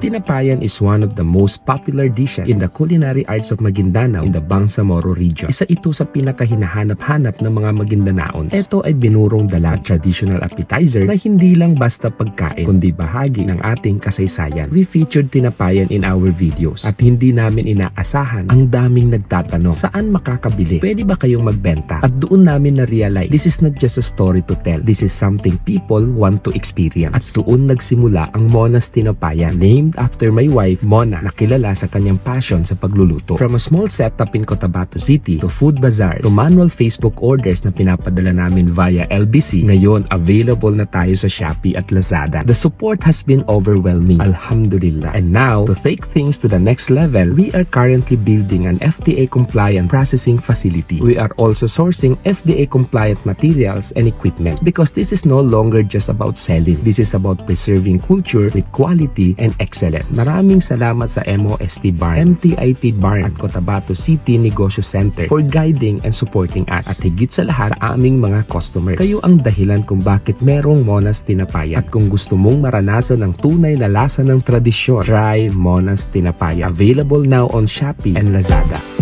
Tinapayan is one of the most popular dishes in the culinary arts of Maguindanao in the Bangsamoro region. Isa ito sa pinakahinahanap-hanap ng mga Maguindanaons. Ito ay binurong dala, traditional appetizer na hindi lang basta pagkain, kundi bahagi ng ating kasaysayan. We featured tinapayan in our videos at hindi namin inaasahan ang daming nagtatanong, saan makakabili? Pwede ba kayong magbenta? At doon namin na-realize, this is not just a story to tell. This is something people want to experience. At doon nagsimula ang Mona's Tinapayan, named after my wife, Mona, na kilala sa kanyang passion sa pagluluto. From a small setup in Cotabato City, to food bazaars, to manual Facebook orders na pinapadala namin via LBC, ngayon available na tayo sa Shopee at Lazada. The support has been overwhelming, alhamdulillah. And now, to take things to the next level, we are currently building an FDA-compliant processing facility. We are also sourcing FDA-compliant materials and equipment because this is no longer just about selling. This is about preserving culture with quality and excellence. Maraming salamat sa MOST Barn, MTIT Barn at Cotabato City Negosyo Center for guiding and supporting us. At higit sa lahat, sa aming mga customers. Kayo ang dahilan kung bakit merong Mona's Tinapayan. At kung gusto mong maranasan ang tunay na lasa ng tradisyon, try Mona's Tinapayan. Available now on Shopee and Lazada.